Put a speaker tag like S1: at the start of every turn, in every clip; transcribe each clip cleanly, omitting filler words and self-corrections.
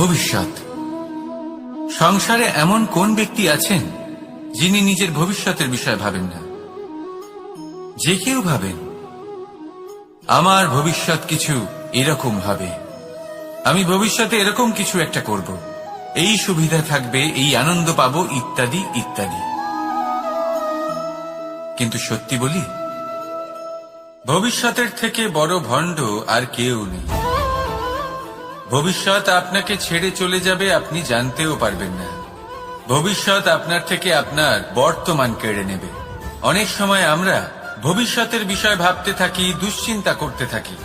S1: ভবিষ্যৎ। সংসারে এমন কোন ব্যক্তি আছেন যিনি নিজের ভবিষ্যতের বিষয়ে ভাবেন না? যে কেউ ভাবেন আমার ভবিষ্যৎ কিছু এরকম হবে, আমি ভবিষ্যতে এরকম কিছু একটা করব, এই সুবিধা থাকবে, এই আনন্দ পাবো, ইত্যাদি ইত্যাদি। কিন্তু সত্যি বলি, ভবিষ্যতের থেকে বড় ভণ্ড আর কেউ নেই। ভবিষ্যৎ আপনাকে ছেড়ে চলে যাবে, আপনি জানতেও পারবেন না। ভবিষ্যৎ আপনার থেকে আপনার বর্তমান কেড়ে নেবে। অনেক সময় আমরা ভবিষ্যতের বিষয় ভাবতে থাকি, দুশ্চিন্তা করতে থাকি,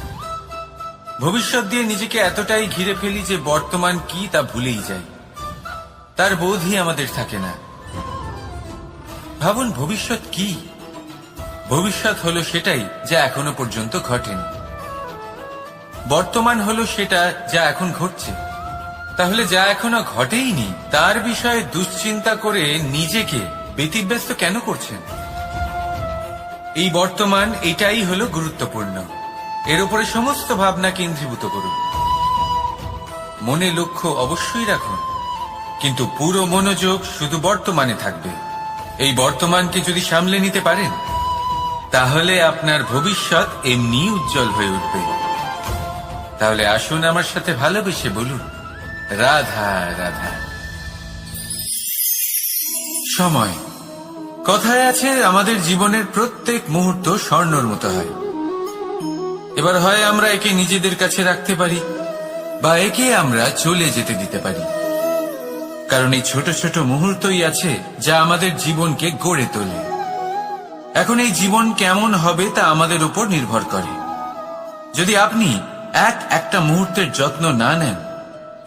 S1: ভবিষ্যৎ দিয়ে নিজেকে এতটাই ঘিরে ফেলি যে বর্তমান কি তা ভুলেই যাই, তার বোধই আমাদের থাকে না। ভাবুন, ভবিষ্যৎ কি? ভবিষ্যৎ হলো সেটাই যা এখনো পর্যন্ত ঘটেনি। বর্তমান হলো সেটা যা এখন ঘটছে। তাহলে যা এখনো ঘটেইনি তার বিষয়ে দুশ্চিন্তা করে নিজেকে ব্যতিব্যস্ত কেন করছেন? এই বর্তমান, এটাই হলো গুরুত্বপূর্ণ। এর উপরে সমস্ত ভাবনা কেন্দ্রীভূত করুন। মনে লক্ষ্য অবশ্যই রাখুন, কিন্তু পুরো মনোযোগ শুধু বর্তমানে থাকবে। এই বর্তমানকে যদি সামলে নিতে পারেন, তাহলে আপনার ভবিষ্যৎ এমনি উজ্জ্বল হয়ে উঠবে। তাহলে আসুন আমার সাথে ভালোবেসে বলুন, রাধা রাধা। সময়। কথায় আছে, আমাদের জীবনের প্রত্যেক মুহূর্ত স্বর্ণর মতো হয়। এবার হয় আমরা একে নিজেদের কাছে রাখতে পারি, বা একে আমরা চলে যেতে দিতে পারি। কারণ এই ছোট ছোট মুহূর্তই আছে যা আমাদের জীবনকে গড়ে তোলে। এখন এই জীবন কেমন হবে তা আমাদের উপর নির্ভর করে। যদি আপনি একটা মুহূর্তের যত্ন না নেন,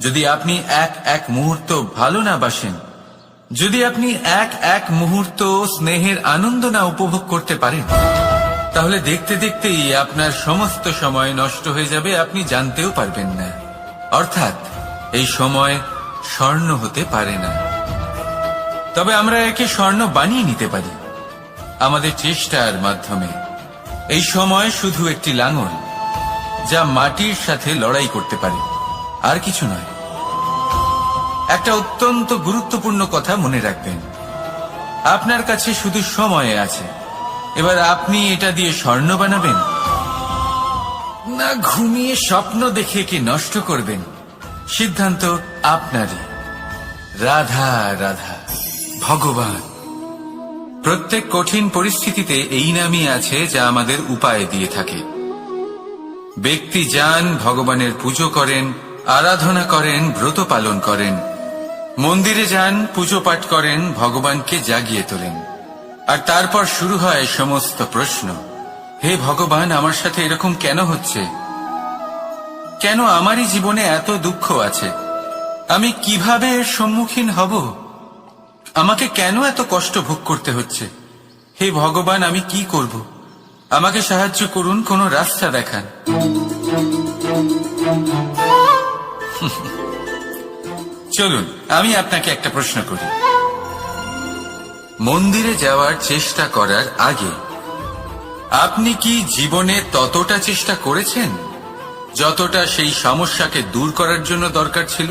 S1: যদি আপনি এক মুহূর্ত ভালো না বাসেন, যদি আপনি এক মুহূর্ত স্নেহের আনন্দ না উপভোগ করতে পারেন, তাহলে দেখতে দেখতেই আপনার সমস্ত সময় নষ্ট হয়ে যাবে, আপনি জানতেও পারবেন না। অর্থাৎ এই সময় স্বর্ণ হতে পারে না। তবে আমরা একে স্বর্ণ বানিয়ে নিতে পারি আমাদের চেষ্টার মাধ্যমে। এই সময় শুধু একটি লাঙল যা মাটির সাথে লড়াই করতে পারে, আর কিছু নয়। একটা অত্যন্ত গুরুত্বপূর্ণ কথা মনে রাখবেন, আপনার কাছে শুধু সময় আছে। এবার আপনি এটা দিয়ে স্বর্ণ বানাবেন, না ঘুমিয়ে স্বপ্ন দেখে কি নষ্ট করবেন, সিদ্ধান্ত আপনারই। রাধা রাধা। ভগবান। প্রত্যেক কঠিন পরিস্থিতিতে এই নামই আছে যা আমাদের উপায় দিয়ে থাকে। ব্যক্তি যান, ভগবানের পুজো করেন, আরাধনা করেন, ব্রত পালন করেন, মন্দিরে যান, পুজো পাঠ করেন, ভগবানকে জাগিয়ে তোলেন। আর তারপর শুরু হয় সমস্ত প্রশ্ন। হে ভগবান, আমার সাথে এরকম কেন হচ্ছে? কেন আমারই জীবনে এত দুঃখ আছে? আমি কিভাবে এর সম্মুখীন হব? আমাকে কেন এত কষ্ট ভোগ করতে হচ্ছে? হে ভগবান, আমি কি করব? আমাকে সাহায্য করুন, কোনো রাস্তা দেখান। চলুন আমি আপনাকে একটা প্রশ্ন করি। মন্দিরে যাওয়ার চেষ্টা করার আগে আপনি কি জীবনে ততটা চেষ্টা করেছেন যতটা সেই সমস্যাকে দূর করার জন্য দরকার ছিল?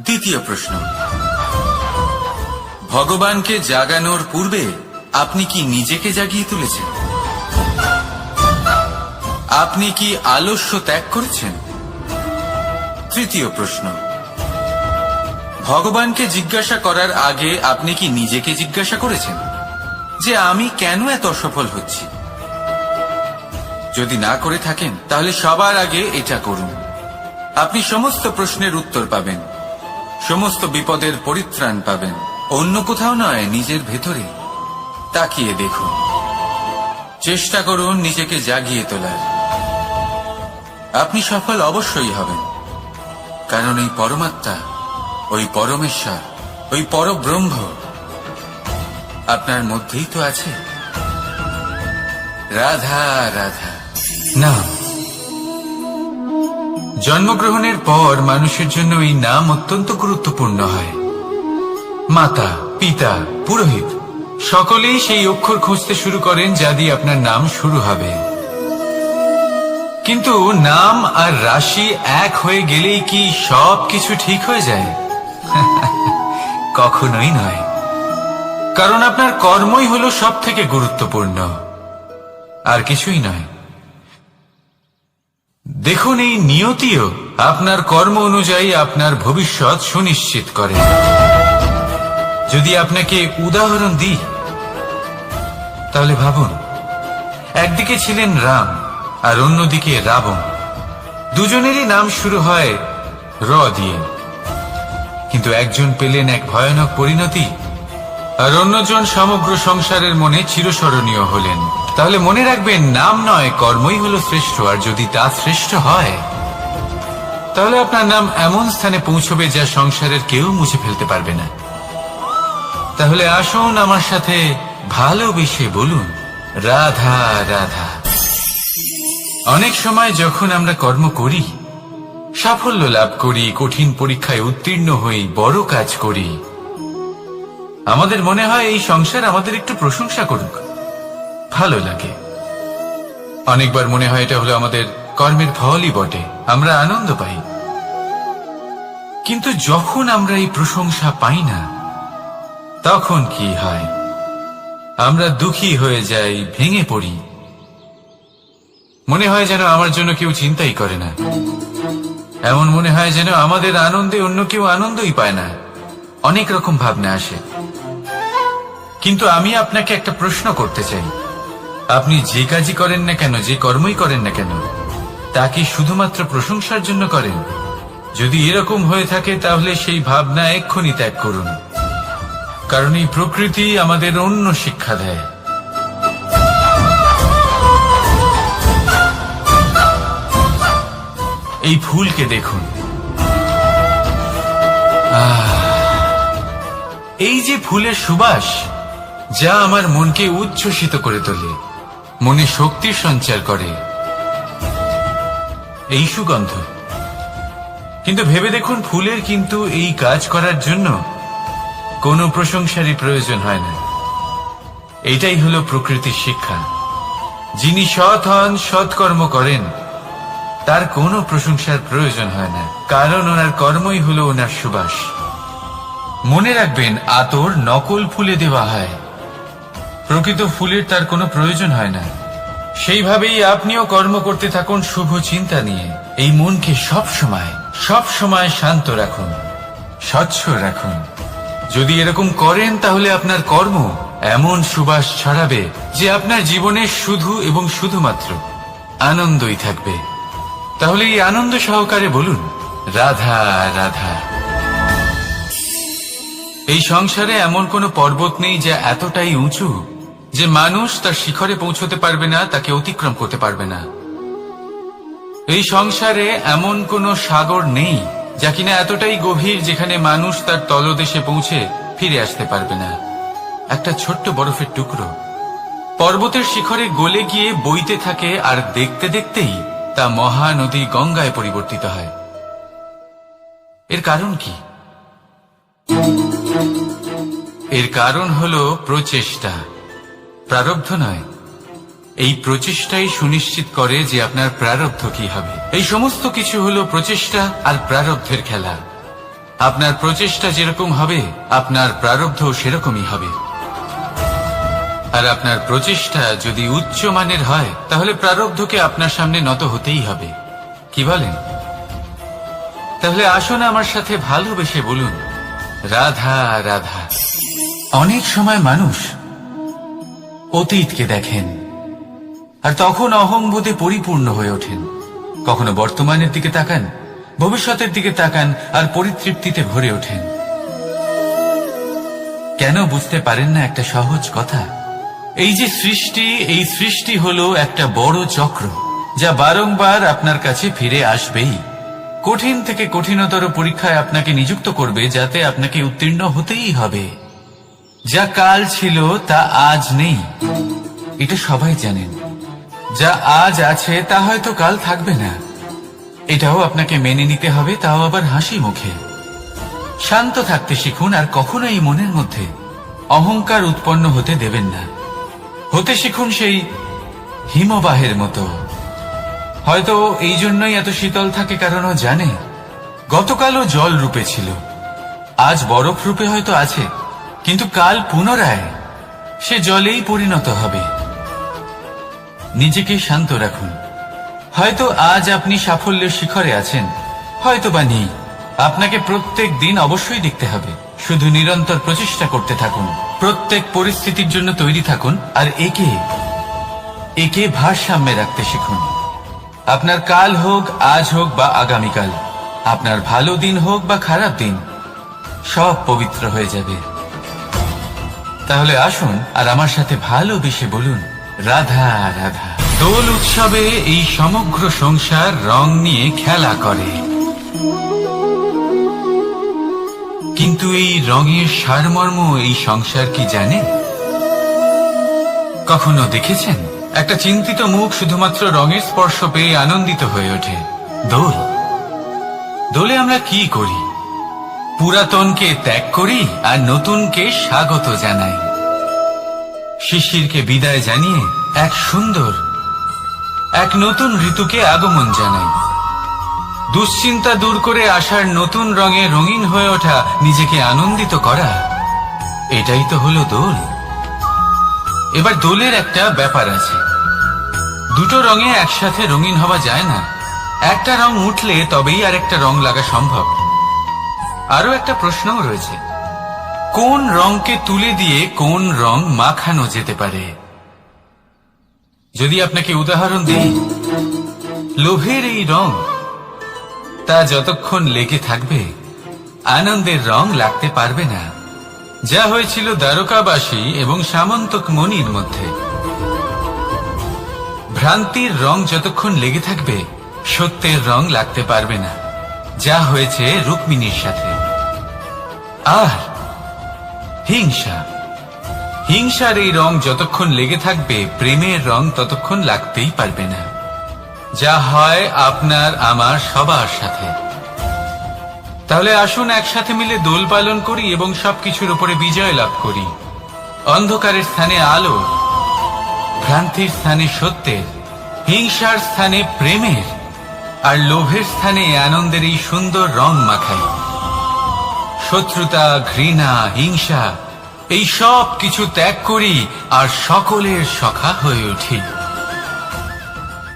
S1: দ্বিতীয় প্রশ্ন, ভগবানকে জাগানোর পূর্বে আপনি কি নিজেকে জাগিয়ে তুলেছেন? আপনি কি আলস্য ত্যাগ করেছেন? তৃতীয় প্রশ্ন, ভগবানকে জিজ্ঞাসা করার আগে আপনি কি নিজেকে জিজ্ঞাসা করেছেন যে আমি কেন এত অসফল হচ্ছি? যদি না করে থাকেন, তাহলে সবার আগে এটা করুন। আপনি সমস্ত প্রশ্নের উত্তর পাবেন, সমস্ত বিপদের পরিত্রাণ পাবেন। অন্য কোথাও নয়, নিজের ভেতরে তাকিয়ে দেখুন। চেষ্টা করুন নিজেকে জাগিয়ে তোলার। আপনি সফল অবশ্যই হবেন, কারণ এই পরমাত্মা, ওই পরমেশ্বর, ওই পরব্রহ্ম আপনার মধ্যেই তো আছে। রাধা রাধা। নাম। জন্মগ্রহণের পর মানুষের জন্য এই নাম অত্যন্ত গুরুত্বপূর্ণ হয়। মাতা, পিতা, পুরোহিত সকলেই সেই অক্ষর খুঁজতে শুরু করেন যা দিয়ে আপনার নাম শুরু হবে। কিন্তু নাম আর রাশি এক হয়ে গেলেই কি সব কিছু ঠিক হয়ে যায়? কখনোই নয়। কারণ আপনার কর্মই হলো সব থেকে গুরুত্বপূর্ণ, আর কিছুই নয়। দেখুন, এই নিয়তিও আপনার কর্ম অনুযায়ী আপনার ভবিষ্যৎ সুনিশ্চিত করে। যদি আপনাকে উদাহরণ দিই, তাহলে ভাবুন, একদিকে ছিলেন রাম আর অন্যদিকে রাবণ। দুজনেরই নাম শুরু হয় র দিয়ে, কিন্তু একজন পেলেন এক ভয়ানক পরিণতি, আর অন্যজন সমগ্র সংসারের মনে চিরস্মরণীয় হলেন। তাহলে মনে রাখবেন, নাম নয়, কর্মই হলো শ্রেষ্ঠ। আর যদি তা শ্রেষ্ঠ হয়, তাহলে আপনার নাম এমন স্থানে পৌঁছবে যা সংসারের কেউ মুছে ফেলতে পারবে না। তাহলে আসুন আমার সাথে ভালোবেসে বলুন, রাধা রাধা। অনেক সময় যখন আমরা কর্ম করি, সাফল্য লাভ করি, কঠিন পরীক্ষায় উত্তীর্ণ হই, বড় কাজ করি, আমাদের মনে হয় এই সংসার আমাদের একটু প্রশংসা করুক, ভালো লাগে। অনেকবার মনে হয় এটা হলো আমাদের কর্মের ফলই বটে, আমরা আনন্দ পাই। কিন্তু যখন আমরা এই প্রশংসা পাই না, তখন কি হয়? আমরা দুঃখী হয়ে যাই, ভেঙে পড়ি। মনে হয় যেন আমার জন্য কেউ চিন্তাই করে না। এমন মনে হয় যেন আমাদের আনন্দে অন্য কেউ আনন্দই পায় না। অনেক রকম ভাবনা আসে। কিন্তু আমি আপনাকে একটা প্রশ্ন করতে চাই, আপনি যে কাজই করেন না কেন, যে কর্মই করেন না কেন, তা কি শুধুমাত্র প্রশংসার জন্য করেন? যদি এরকম হয়ে থাকে, তাহলে সেই ভাবনা এক্ষুনি ত্যাগ করুন। কারণ এই প্রকৃতি আমাদের অন্য শিক্ষা দেয়। এই ফুলকে দেখুন, এই যে ফুলের সুবাস, যা আমার মনকে উচ্ছ্বসিত করে তোলে, মনে শক্তির সঞ্চার করে, এই সুগন্ধ। কিন্তু ভেবে দেখুন, ফুলের কিন্তু এই কাজ করার জন্য কোনো প্রশংসারই প্রয়োজন হয় না। এটাই হলো প্রকৃতির শিক্ষা। যিনি সৎ হন, সৎকর্ম করেন, তার কোনো প্রশংসার প্রয়োজন হয় না, কারণ ওনার কর্মই হলো ওনার সুবাস। মনে রাখবেন, আতর নকল ফুলে দেওয়া হয়, প্রকৃত ফুলের তার কোনো প্রয়োজন হয় না। সেইভাবেই আপনিও কর্ম করতে থাকুন শুভ চিন্তা নিয়ে। এই মনকে সব সময় শান্ত রাখুন, স্বচ্ছ রাখুন। যদি এরকম করেন, তাহলে আপনার কর্ম এমন সুবাস ছড়াবে যে আপনার জীবনে শুধু এবং শুধুমাত্র আনন্দই থাকবে। তাহলে এই আনন্দ সহকারে বলুন, রাধা রাধা। এই সংসারে এমন কোনো পর্বত নেই যা এতটাই উঁচু যে মানুষ তার শিখরে পৌঁছতে পারবে না, তাকে অতিক্রম করতে পারবে না। এই সংসারে এমন কোনো সাগর নেই যা কিনা এতটাই গভীর যেখানে মানুষ তার তলদেশে পৌঁছে ফিরে আসতে পারবে না। একটা ছোট্ট বরফের টুকরো পর্বতের শিখরে গলে গিয়ে বইতে থাকে, আর দেখতে দেখতেই তা মহানদী গঙ্গায় পরিবর্তিত হয়। এর কারণ কি? এর কারণ হলো প্রচেষ্টা, প্রারব্ধ নয়। এই প্রচেষ্টাই সুনিশ্চিত করে যে আপনার প্রারব্ধ কি হবে। এই সমস্ত কিছু হলো প্রচেষ্টা আর প্রারব্ধের খেলা। আপনার প্রচেষ্টা যেরকম হবে, আপনার প্রারব্ধ সেরকমই হবে। আর আপনার প্রচেষ্টা যদি উচ্চ মানের হয়, তাহলে প্রারব্ধকে আপনার সামনে নত হতেই হবে। কি বলেন? তাহলে আসুন আমার সাথে ভালোবেসে বলুন, রাধা রাধা। অনেক সময় মানুষ অতীতকে দেখেন, আর তখন অহংবোধে পরিপূর্ণ হয়ে ওঠেন। কখনো বর্তমানের দিকে তাকান, ভবিষ্যতের দিকে তাকান, আর পরিতৃপ্তিতে ভরে ওঠেন। কেন বুঝতে পারেন না একটা সহজ কথা? এই যে সৃষ্টি, এই সৃষ্টি হলো একটা বড় চক্র, যা বারংবার আপনার কাছে ফিরে আসবেই। কঠিন থেকে কঠিনতর পরীক্ষায় আপনাকে নিযুক্ত করবে, যাতে আপনাকে উত্তীর্ণ হতেই হবে। যা কাল ছিল তা আজ নেই, এটা সবাই জানেন। যা আজ আছে তা হয়তো কাল থাকবে না, এটাও আপনাকে মেনে নিতে হবে, তাও আবার হাসি মুখে। শান্ত থাকতে শিখুন, আর কখনো এই মনের মধ্যে অহংকার উৎপন্ন হতে দেবেন না। হতে শিখুন সেই হিমবাহের মতো, হয়তো এই জন্যই এত শীতল থাকে, কারণ ও জানে গতকালও জল রূপে ছিল, আজ বরফ রূপে হয়তো আছে, কিন্তু কাল পুনরায় সে জলেই পরিণত হবে। নিজেকে শান্ত রাখুন। হয়তো আজ আপনি সাফল্যের শিখরে আছেন, হয়তো বা নেই। আপনাকে প্রত্যেক দিন অবশ্যই দেখতে হবে। শুধু নিরন্তর প্রচেষ্টা করতে থাকুন, প্রত্যেক পরিস্থিতির জন্য তৈরি থাকুন, আর একে ভারসাম্যে রাখতে শিখুন। আপনার কাল হোক, আজ হোক বা আগামীকাল, আপনার ভালো দিন হোক বা খারাপ দিন, সব পবিত্র হয়ে যাবে। তাহলে আসুন আর আমার সাথে ভালোবেসে বলুন, রাধা রাধা। দোল উৎসবে এই সমগ্র সংসার রং নিয়ে খেলা করে, কিন্তু এই রঙের সারমর্ম এই সংসার কি জানে? কখনো দেখেছেন একটা চিন্তিত মুখ শুধুমাত্র রঙের স্পর্শ পেয়ে আনন্দিত হয়ে ওঠে? দোলে আমরা কি করি? পুরাতনকে ত্যাগ করি আর নতুনকে স্বাগত জানাই। শিশিরকে বিদায় জানিয়ে এক নতুন ঋতুকে আগমন জানাই। দুশ্চিন্তা দূর করে আসার নতুন রঙে রঙিন হয়ে ওঠা, নিজেকে আনন্দিত করা, এটাই তো হলো দোল। এবার দোলের একটা ব্যাপার আছে, দুটো রঙে একসাথে রঙিন হওয়া যায় না। একটা রং উঠলে তবেই আরেকটা রং লাগা সম্ভব। আরো একটা প্রশ্নও রয়েছে, কোন রংকে তুলে দিয়ে কোন রং মাখানো যেতে পারে? যদি আপনাকে উদাহরণ দিই, লোভের এই রং, তা যতক্ষণ লেগে থাকবে আনন্দের রং লাগতে পারবে না। যা হয়েছিল দ্বারকাবাসী এবং সামন্তক মণির মধ্যে। ভ্রান্তির রং যতক্ষণ লেগে থাকবে সত্যের রং লাগতে পারবে না, যা হয়েছে রুক্মিণীর সাথে। আর হিংসার এই রং যতক্ষণ লেগে থাকবে প্রেমের রং ততক্ষণ লাগতেই পারবে না, যা হয় আপনার আমার সবার সাথে। তাহলে আসুন একসাথে মিলে দোল পালন করি এবং সবকিছুর উপরে বিজয় লাভ করি। অন্ধকারের স্থানে আলো, ভ্রান্তির স্থানে সত্যের, হিংসার স্থানে প্রেমের, আর লোভের স্থানে আনন্দের এই সুন্দর রং মাখাই। শত্রুতা, ঘৃণা, হিংসা, এই সব কিছু ত্যাগ করি আর সকলের সখা হয়ে উঠি।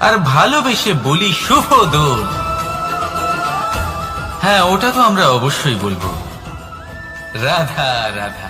S1: আর ভালোবেসে বলি শুভ দোল। হ্যাঁ, ওটা তো আমরা অবশ্যই বলবো, রাধা রাধা।